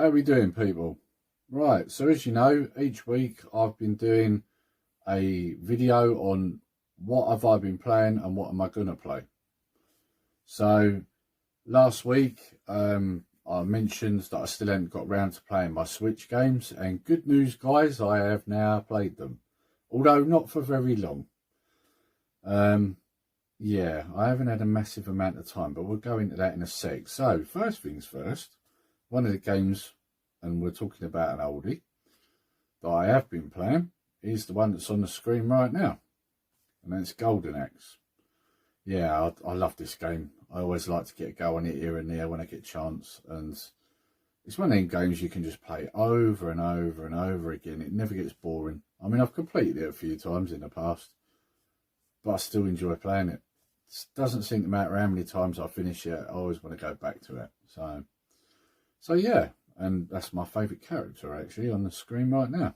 How are we doing, people? Right, so as you know, each week I've been doing a video on what have I been playing and what am I going to play. So last week I mentioned that I still haven't got round to playing my Switch games, and good news, guys, I have now played them, although not for very long. Yeah, I haven't had a massive amount of time, but we'll go into that in a sec. So first things first, one of the games, and we're talking about an oldie, that I have been playing is the one that's on the screen right now, and that's Golden Axe. Yeah, I love this game. I always like to get a go on it here and there when I get a chance, and it's one of them games you can just play over and over and over again. It never gets boring. I mean, I've completed it a few times in the past, but I still enjoy playing it. It doesn't seem to matter how many times I finish it, I always want to go back to it. So yeah, and that's my favourite character actually on the screen right now.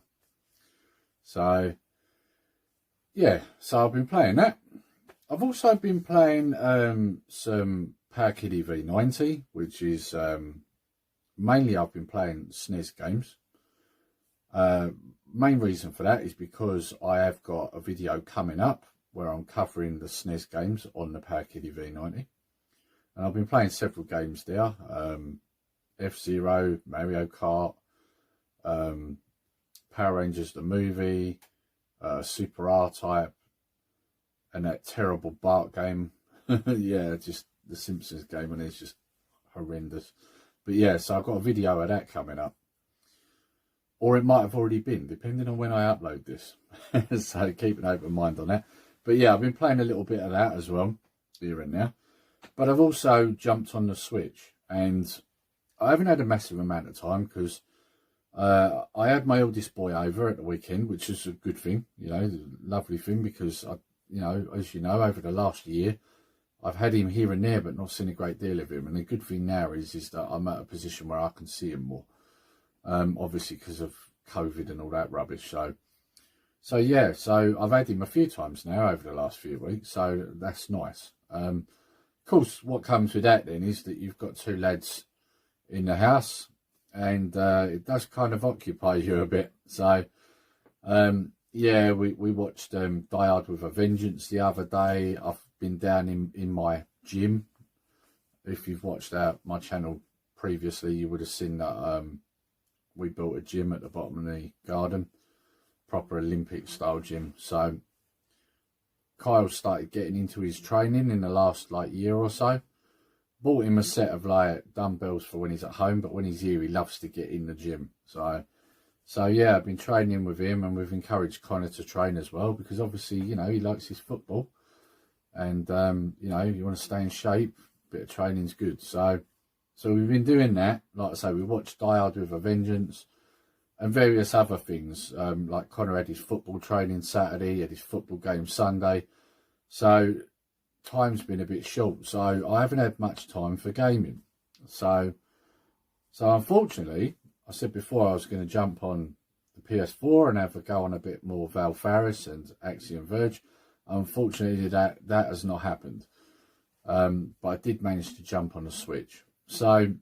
So yeah, so I've been playing that. I've also been playing some Power Kitty V90, which is mainly I've been playing SNES games. Main reason for that is because I have got a video coming up where I'm covering the SNES games on the Power Kitty V90. And I've been playing several games there. F-Zero, Mario Kart, Power Rangers the movie, Super R-Type, and that terrible Bart game. Yeah, just the Simpsons game, and it's just horrendous. But yeah, so I've got a video of that coming up. Or it might have already been, depending on when I upload this. So keep an open mind on that. But yeah, I've been playing a little bit of that as well, here and there. But I've also jumped on the Switch, and I haven't had a massive amount of time because I had my oldest boy over at the weekend, which is a good thing, you know, lovely thing, because, you know, as you know, over the last year, I've had him here and there, but not seen a great deal of him. And the good thing now is that I'm at a position where I can see him more, obviously because of COVID and all that rubbish. So yeah, so I've had him a few times now over the last few weeks, so that's nice. Of course, what comes with that then is that you've got two lads in the house, and it does kind of occupy you a bit. So yeah, we watched Die Hard with a Vengeance the other day. I've been down in my gym. If you've watched my channel previously, you would have seen that we built a gym at the bottom of the garden, proper Olympic style gym. So Kyle started getting into his training in the last year or so. Bought him a set of dumbbells for when he's at home, but when he's here he loves to get in the gym. So yeah, I've been training with him, and we've encouraged Connor to train as well, because obviously, you know, he likes his football, and you know, you want to stay in shape, a bit of training's good. So we've been doing that. Like I say, we watched Die Hard with a Vengeance and various other things. Like Connor had his football training Saturday, had his football game Sunday. So time's been a bit short, so I haven't had much time for gaming. So unfortunately, I said before I was going to jump on the PS4 and have a go on a bit more Val Faris and Axiom Verge. Unfortunately, that has not happened. But I did manage to jump on the Switch. So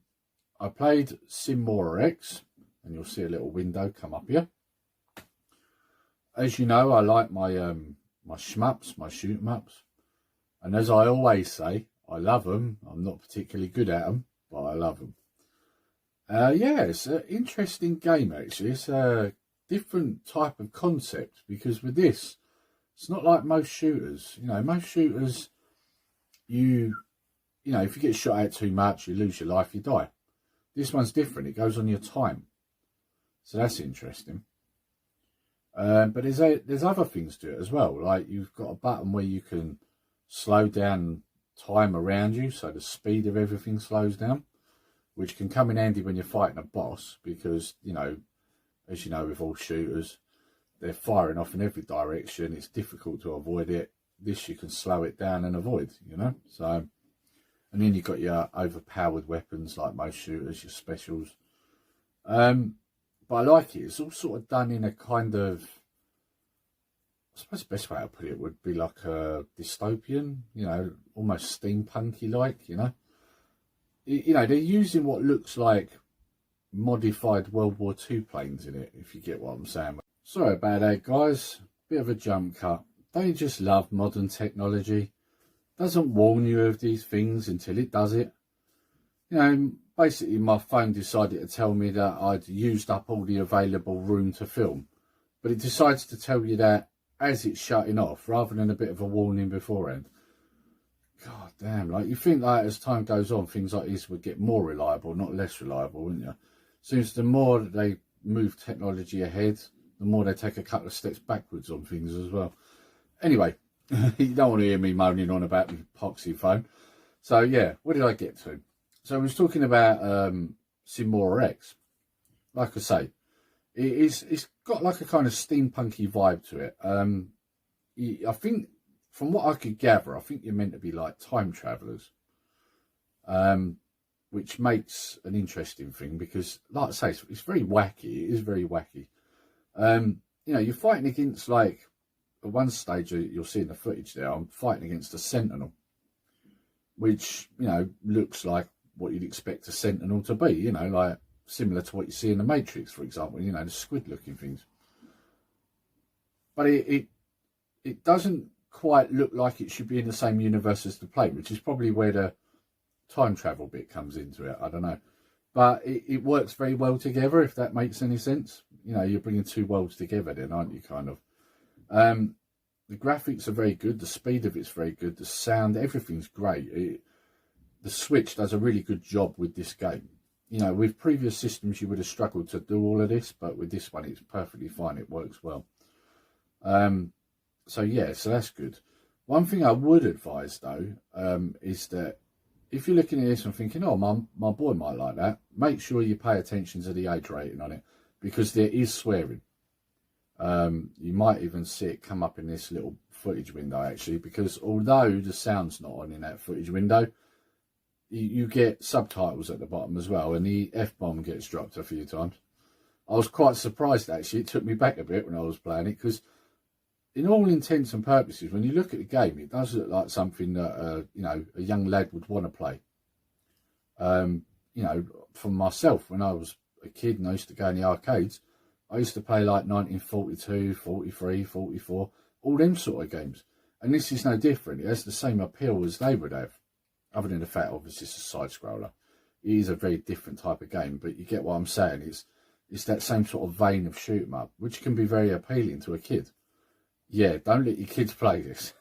I played Symmorax, and you'll see a little window come up here. As you know, I like my my shmups, my shoot 'em ups. And as I always say, I love them. I'm not particularly good at them, but I love them. Yeah, it's an interesting game, actually. It's a different type of concept, because with this, it's not like most shooters. You know, most shooters, you know, if you get shot at too much, you lose your life, you die. This one's different. It goes on your time. So that's interesting. But there's other things to it as well. Like, you've got a button where you can slow down time around you, so the speed of everything slows down, which can come in handy when you're fighting a boss, because, you know, as you know, with all shooters, they're firing off in every direction. It's difficult to avoid it. This, you can slow it down and avoid, you know. So, and then you've got your overpowered weapons like most shooters, your specials. But I like it. It's all sort of done in a kind of, I suppose the best way to put it would be like a dystopian, you know, almost steampunky like, you know. You know, they're using what looks like modified World War II planes in it, if you get what I'm saying. Sorry about that, guys. Bit of a jump cut. Don't you just love modern technology? Doesn't warn you of these things until it does it. You know, basically my phone decided to tell me that I'd used up all the available room to film. But it decides to tell you that as it's shutting off, rather than a bit of a warning beforehand. God damn, like you think like as time goes on, things like this would get more reliable, not less reliable, wouldn't you? Seems the more that they move technology ahead, the more they take a couple of steps backwards on things as well. Anyway, you don't want to hear me moaning on about the epoxy phone. So yeah, what did I get to? So I was talking about Symmorax. Like I say, it's got like a kind of steampunky vibe to it. I think, from what I could gather, I think you're meant to be like time travelers, which makes an interesting thing because, like I say, it's very wacky. It is very wacky. You know, you're fighting against, like, at one stage, you'll see in the footage there, I'm fighting against a sentinel, which, you know, looks like what you'd expect a sentinel to be, you know, like similar to what you see in the Matrix, for example, you know, the squid-looking things. But it doesn't quite look like it should be in the same universe as the plane, which is probably where the time travel bit comes into it. I don't know, but it works very well together, if that makes any sense. You know, you're bringing two worlds together then, aren't you, kind of. The graphics are very good, the speed of it's very good, the sound, everything's great. The Switch does a really good job with this game. You know, with previous systems you would have struggled to do all of this, but with this one it's perfectly fine, it works well. So yeah, so that's good. One thing I would advise though, is that if you're looking at this and thinking, oh, my boy might like that, make sure you pay attention to the age rating on it, because there is swearing. You might even see it come up in this little footage window actually, because although the sound's not on in that footage window, you get subtitles at the bottom as well, and the F-bomb gets dropped a few times. I was quite surprised actually, it took me back a bit when I was playing it, because in all intents and purposes, when you look at the game, it does look like something that, you know, a young lad would want to play. You know, for myself, when I was a kid and I used to go in the arcades, I used to play like 1942, 43, 44, all them sort of games. And this is no different. It has the same appeal as they would have, other than the fact, obviously, it's a side-scroller. It is a very different type of game, but you get what I'm saying. It's that same sort of vein of shoot 'em up, which can be very appealing to a kid. Yeah, don't let your kids play this.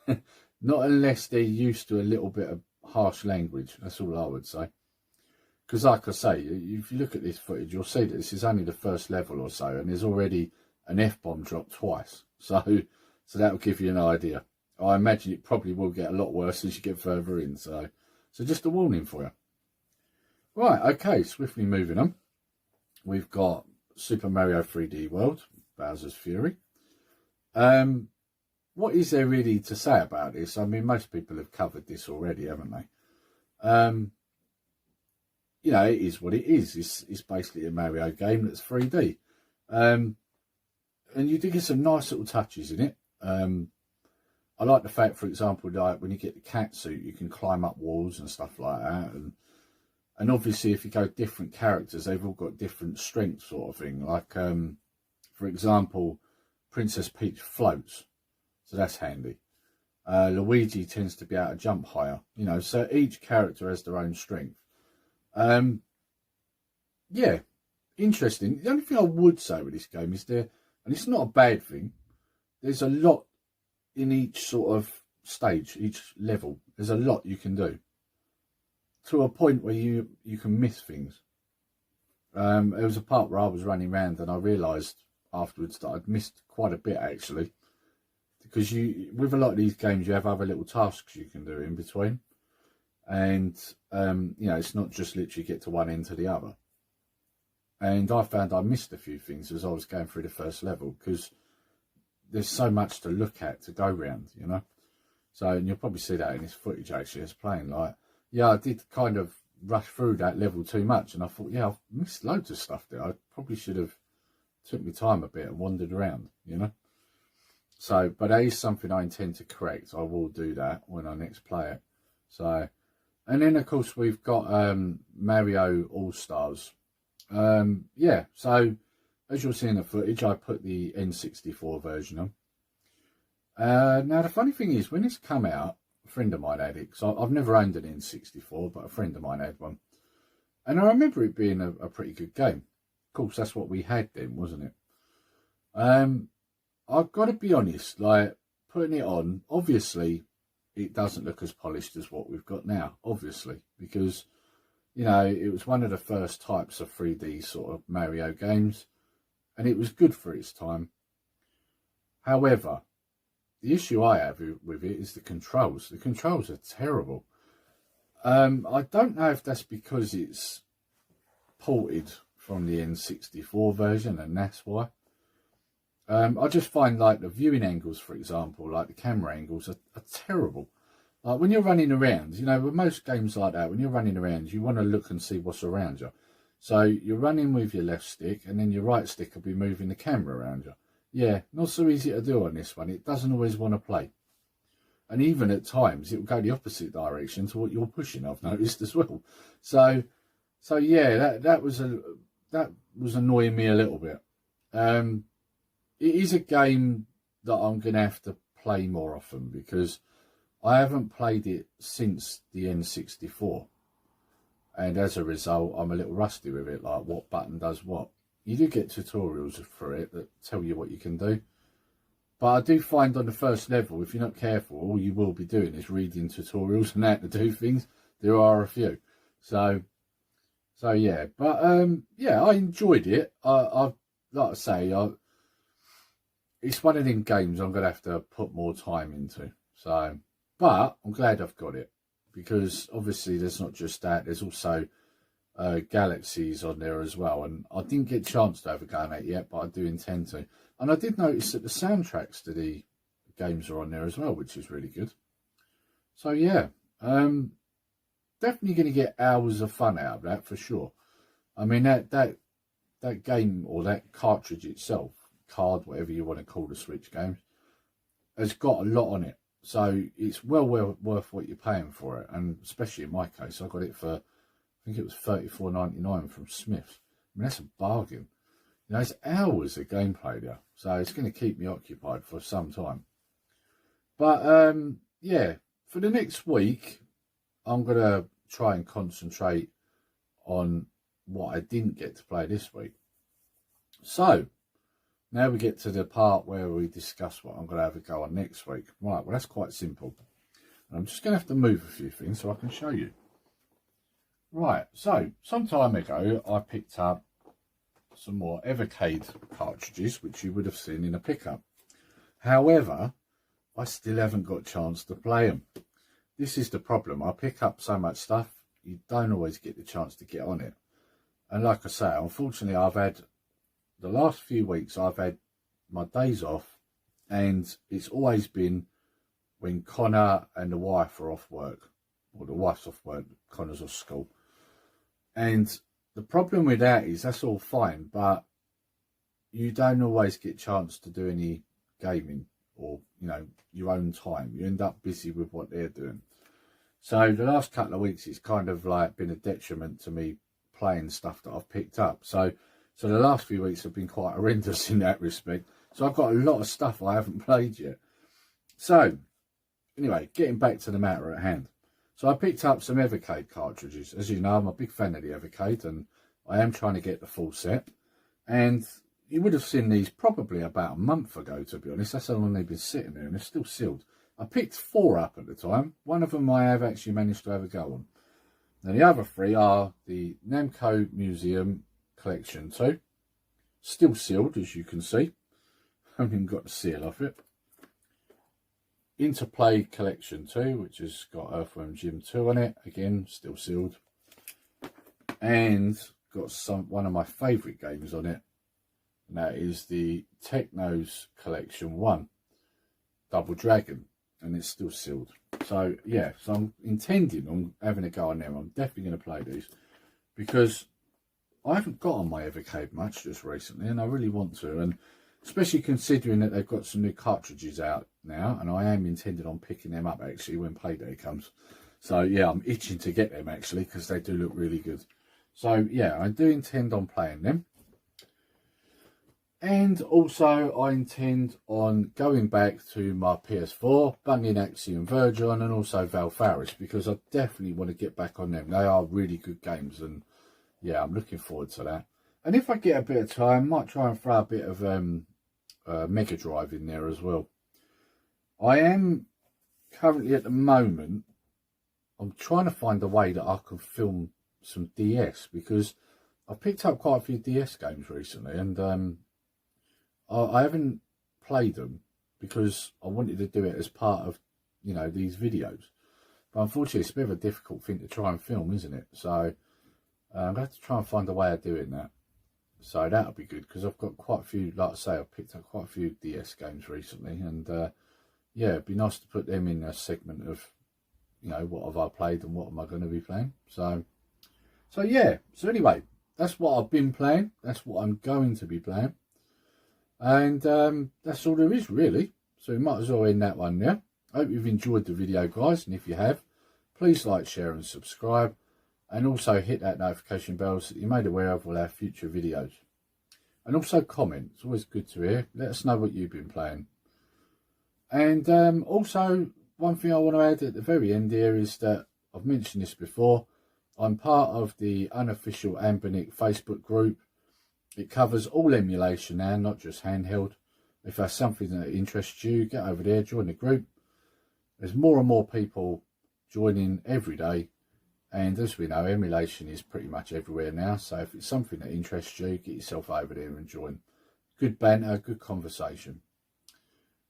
Not unless they're used to a little bit of harsh language. That's all I would say. Because like I say, if you look at this footage, you'll see that this is only the first level or so, and there's already an F-bomb dropped twice. So that will give you an idea. I imagine it probably will get a lot worse as you get further in. So just a warning for you. Right, okay, swiftly moving on. We've got Super Mario 3D World, Bowser's Fury. What is there really to say about this? I mean, most people have covered this already, haven't they? You know, it is what it is. It's basically a Mario game that's 3D. And you do get some nice little touches in it. I like the fact, for example, like when you get the cat suit, you can climb up walls and stuff like that. And obviously, if you go different characters, they've all got different strengths, sort of thing. Like, for example, Princess Peach floats, so that's handy. Luigi tends to be able to jump higher, you know, so each character has their own strength. Yeah, interesting. The only thing I would say with this game is and it's not a bad thing, there's a lot in each sort of stage, each level. There's a lot you can do, to a point where you can miss things. There was a part where I was running around and I realised afterwards that I'd missed quite a bit actually, because with a lot of these games you have other little tasks you can do in between, and you know, it's not just literally get to one end to the other. And I found I missed a few things as I was going through the first level, because there's so much to look at, to go round, you know. So, and you'll probably see that in this footage actually as playing. Like, yeah, I did kind of rush through that level too much, and I thought, yeah, I've missed loads of stuff there. I probably should have took my time a bit and wandered around, you know. So, but that is something I intend to correct. I will do that when I next play it. So, and then of course we've got Mario All-Stars, Yeah, so as you'll see in the footage, I put the N64 version on. Now, the funny thing is, when it's come out, a friend of mine had it, because I've never owned an N64, but a friend of mine had one. And I remember it being a pretty good game. Of course, that's what we had then, wasn't it? I've got to be honest, like, putting it on, obviously, it doesn't look as polished as what we've got now, obviously, because, you know, it was one of the first types of 3D sort of Mario games, and it was good for its time. However, the issue I have with it is the controls. The controls are terrible. I don't know if that's because it's ported from the N64 version, and that's why. I just find, like, the viewing angles, for example, like the camera angles are terrible. Like, when you're running around, you know, with most games like that, when you're running around, you want to look and see what's around you. So you're running with your left stick, and then your right stick will be moving the camera around you. Yeah, not so easy to do on this one. It doesn't always want to play. And even at times, it will go the opposite direction to what you're pushing, I've noticed as well. So yeah, that was annoying me a little bit. It is a game that I'm going to have to play more often, because I haven't played it since the N64. And as a result, I'm a little rusty with it, like what button does what. You do get tutorials for it that tell you what you can do. But I do find on the first level, if you're not careful, all you will be doing is reading tutorials and how to do things. There are a few. So yeah. But yeah, I enjoyed it. I like I say, it's one of them games I'm going to have to put more time into. So, but I'm glad I've got it, because obviously there's not just that, there's also Galaxies on there as well. And I didn't get a chance to have a go at it yet, but I do intend to. And I did notice that the soundtracks to the games are on there as well, which is really good. So yeah, definitely going to get hours of fun out of that for sure. I mean, that game, or that cartridge itself, card, whatever you want to call the Switch games, has got a lot on it. So it's well worth what you're paying for it. And especially in my case, I got it for, I think it was $34.99 from Smith's. I mean, that's a bargain. You know, it's hours of gameplay there. So it's going to keep me occupied for some time. But yeah, for the next week, I'm going to try and concentrate on what I didn't get to play this week. So now we get to the part where we discuss what I'm going to have a go on next week. Right, well, that's quite simple. And I'm just going to have to move a few things so I can show you. Right, so some time ago, I picked up some more Evercade cartridges, which you would have seen in a pickup. However, I still haven't got a chance to play them. This is the problem. I pick up so much stuff, you don't always get the chance to get on it. And like I say, unfortunately, I've had, the last few weeks, I've had my days off, and it's always been when Connor and the wife are off work, or the wife's off work, Connor's off school. And the problem with that is that's all fine, but you don't always get a chance to do any gaming or, you know, your own time. You end up busy with what they're doing. So the last couple of weeks, it's kind of like been a detriment to me playing stuff that I've picked up. So the last few weeks have been quite horrendous in that respect. So I've got a lot of stuff I haven't played yet. So anyway, getting back to the matter at hand. So I picked up some Evercade cartridges. As you know, I'm a big fan of the Evercade, and I am trying to get the full set. And you would have seen these probably about a month ago, to be honest. That's how long they've been sitting there, and they're still sealed. I picked 4 up at the time. One of them I have actually managed to have a go on. Now the other 3 are the Namco Museum Collection 2. Still sealed, as you can see. Haven't even got the seal off it. Interplay Collection 2, which has got Earthworm Jim 2 on it. Again, still sealed. And got one of my favourite games on it. And that is the Technos Collection 1. Double Dragon. And it's still sealed. So, yeah. So I'm intending on having a go on them. I'm definitely going to play these. Because I haven't got on my Evercade much just recently. And I really want to. And especially considering that they've got some new cartridges out now, and I am intending on picking them up actually when payday comes. So yeah, I'm itching to get them actually, because they do look really good. So yeah, I do intend on playing them. And also I intend on going back to my PS4, bunging Axiom Verge on, and also Valfaris, because I definitely want to get back on them. They are really good games, and yeah, I'm looking forward to that. And if I get a bit of time, I might try and throw a bit of Mega Drive in there as well. I am currently at the moment, I'm trying to find a way that I can film some DS, because I've picked up quite a few DS games recently, and I haven't played them because I wanted to do it as part of, you know, these videos. But unfortunately, it's a bit of a difficult thing to try and film, isn't it? So I'm going to have to try and find a way of doing that. So that'll be good, because I've got quite a few, like I say, I've picked up quite a few DS games recently. And yeah, it'd be nice to put them in a segment of, you know, what have I played and what am I going to be playing. So yeah, so anyway, that's what I've been playing. That's what I'm going to be playing. And that's all there is, really. So we might as well end that one there. I hope you've enjoyed the video, guys. And if you have, please like, share and subscribe. And also hit that notification bell so that you're made aware of all our future videos. And also comment. It's always good to hear. Let us know what you've been playing. And also, one thing I want to add at the very end here is that I've mentioned this before. I'm part of the Unofficial Anbernic Facebook group. It covers all emulation now, not just handheld. If that's something that interests you, get over there, join the group. There's more and more people joining every day. And as we know, emulation is pretty much everywhere now. So if it's something that interests you, get yourself over there and join. Good banter, good conversation.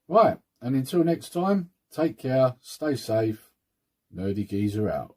Right, and until next time, take care, stay safe. Nerdy Geezer out.